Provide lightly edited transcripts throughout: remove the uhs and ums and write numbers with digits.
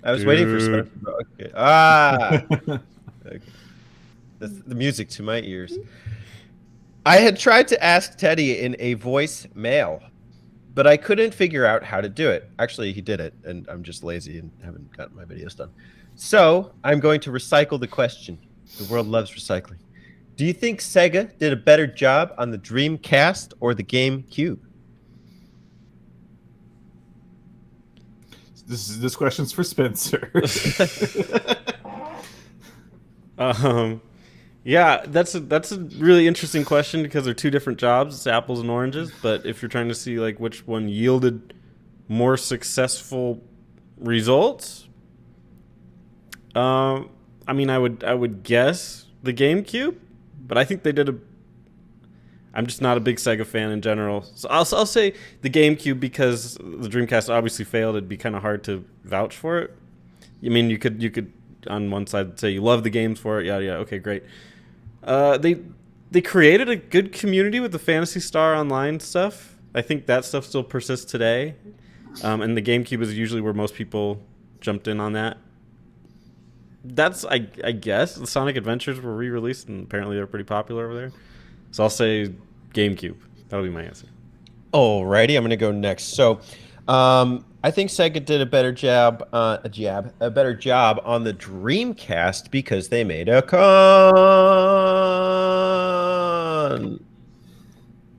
I was waiting for Dude. Spencer. Okay. Ah, okay. That's the music to my ears. I had tried to ask Teddy in a voicemail, but I couldn't figure out how to do it. Actually, he did it, and I'm just lazy and haven't gotten my videos done. So I'm going to recycle the question. The world loves recycling. Do you think Sega did a better job on the Dreamcast or the GameCube? This question's for Spencer. Um, yeah, that's a really interesting question because they're two different jobs. It's apples and oranges. But if you're trying to see like which one yielded more successful results, I mean, I would guess the GameCube, but I think they did a. I'm just not a big Sega fan in general, so I'll say the GameCube because the Dreamcast obviously failed. It'd be kind of hard to vouch for it. I mean, you could on one side say you love the games for it, yeah, okay, great. They created a good community with the Fantasy Star Online stuff. I think that stuff still persists today, and the GameCube is usually where most people jumped in on that. That's I guess the Sonic Adventures were re-released and apparently they're pretty popular over there. So I'll say GameCube. That'll be my answer. Alrighty, I'm going to go next. So, I think Sega did a better job, a better job on the Dreamcast because they made a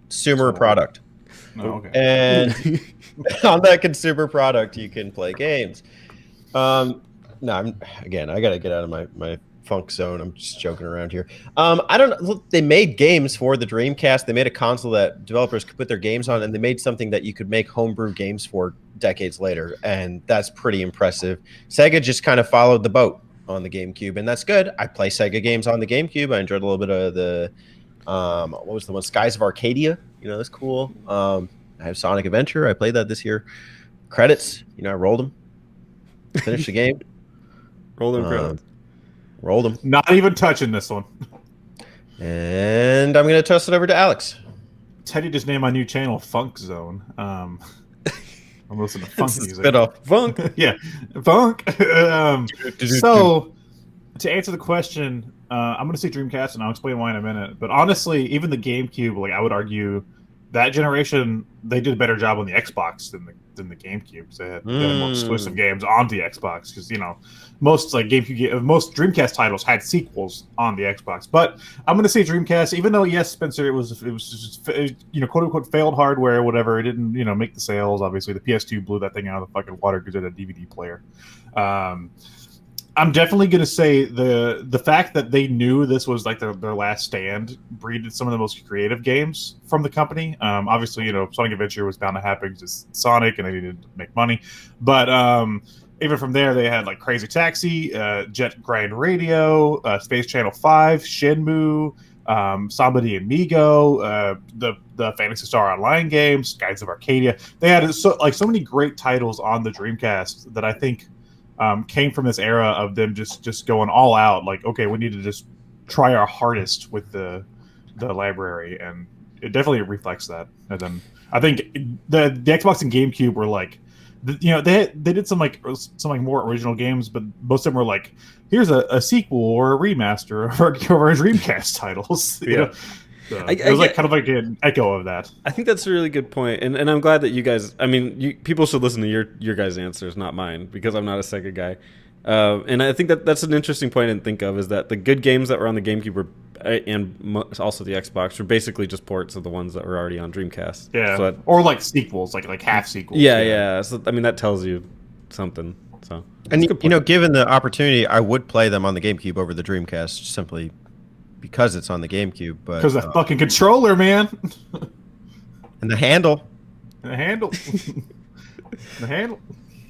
consumer product, No, okay. and on that consumer product, you can play games. No, I got to get out of my funk zone. I'm just joking around here. I don't know. Look, they made games for the Dreamcast. They made a console that developers could put their games on, and they made something that you could make homebrew games for decades later, and that's pretty impressive. Sega just kind of followed the boat on the GameCube, and that's good. I play Sega games on the GameCube. I enjoyed a little bit of the what was the one? Skies of Arcadia. That's cool. I have Sonic Adventure. I played that this year. Credits. I rolled them. Finished the game. Roll them credits. Rolled them. Not even touching this one. And I'm going to toss it over to Alex. Teddy just named my new channel Funk Zone. I'm listening to funk music. Spit off. Funk. Yeah, funk. So, to answer the question, I'm going to say Dreamcast, and I'll explain why in a minute. But honestly, even the GameCube, like I would argue, that generation they did a better job on the Xbox than the GameCube. Because they had more exclusive games on the Xbox. Because most most Dreamcast titles had sequels on the Xbox. But I'm going to say Dreamcast, even though yes, Spencer, it was just quote unquote failed hardware, whatever. It didn't make the sales. Obviously, the PS2 blew that thing out of the fucking water because it had a DVD player. I'm definitely going to say the fact that they knew this was like their last stand breeded some of the most creative games from the company. Obviously, Sonic Adventure was bound to happen because it's Sonic and they needed to make money. But even from there, they had like Crazy Taxi, Jet Grind Radio, Space Channel 5, Shenmue, Samba de Amigo, the Fantasy Star Online games, Guides of Arcadia. They had so many great titles on the Dreamcast that I think came from this era of them just going all out. Like, okay, we need to just try our hardest with the library, and it definitely reflects that. And then I think the Xbox and GameCube were like, they did some more original games, but most of them were like, here's a sequel or a remaster of our Dreamcast titles. Yeah. So it was kind of like an echo of that. I think that's a really good point, and I'm glad that you guys. I mean, people should listen to your guys' answers, not mine, because I'm not a Sega guy. And I think that's an interesting point to think of is that the good games that were on the GameCube were, and also the Xbox were basically just ports of the ones that were already on Dreamcast. Yeah, so or like sequels, like half sequels. Yeah. So I mean, that tells you something. So, and given the opportunity, I would play them on the GameCube over the Dreamcast simply because it's on the GameCube. But because the fucking controller, man, and the handle, the handle,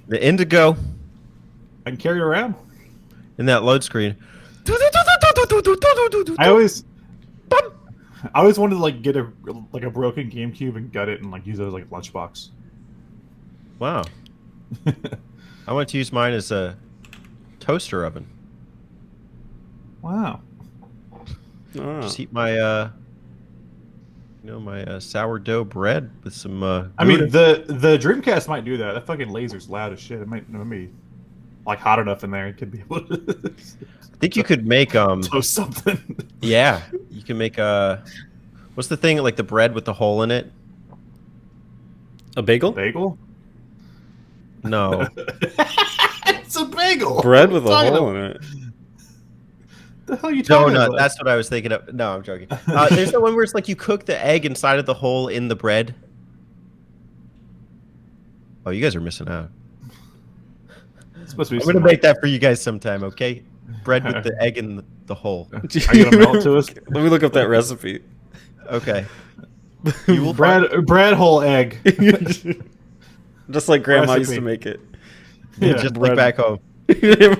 the Indigo. I can carry it around in that load screen. I always wanted to like get a broken GameCube and gut it and like use it as like a lunchbox. Wow. I want to use mine as a toaster oven. Wow. Just heat my my sourdough bread with some I mean, the Dreamcast might do that. That fucking laser's loud as shit. It might be like hot enough in there, it could be able to I think you could make toast something. yeah, you can make what's the thing like the bread with the hole in it? A bagel? Bagel? No. It's a bagel. Bread with a What are you hole talking in it. about? The hell are you No, talking no, about? that's what I was thinking of. No, I'm joking. There's the one where it's like you cook the egg inside of the hole in the bread. Oh, you guys are missing out. It's supposed to be I'm gonna some, make that for you guys sometime, okay? Bread with the egg in the hole. Are you gonna mail it to us? Let me look up that recipe. Okay. You will bread hole egg. Just like Grandma used Recipe. to make it. Yeah, just bread. like back home.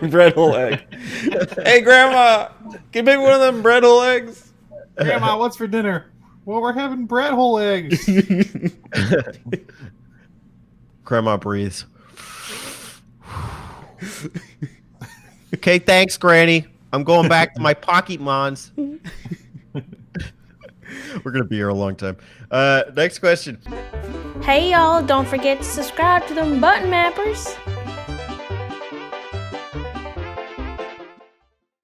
Bread hole egg. Hey, Grandma, can you make one of them bread hole eggs? Grandma, what's for dinner? Well, we're having bread hole eggs. Grandma breathes. Okay, thanks, Granny. I'm going back to my pocket mons. We're gonna be here a long time. Next question. Hey y'all, don't forget to subscribe to them button mappers.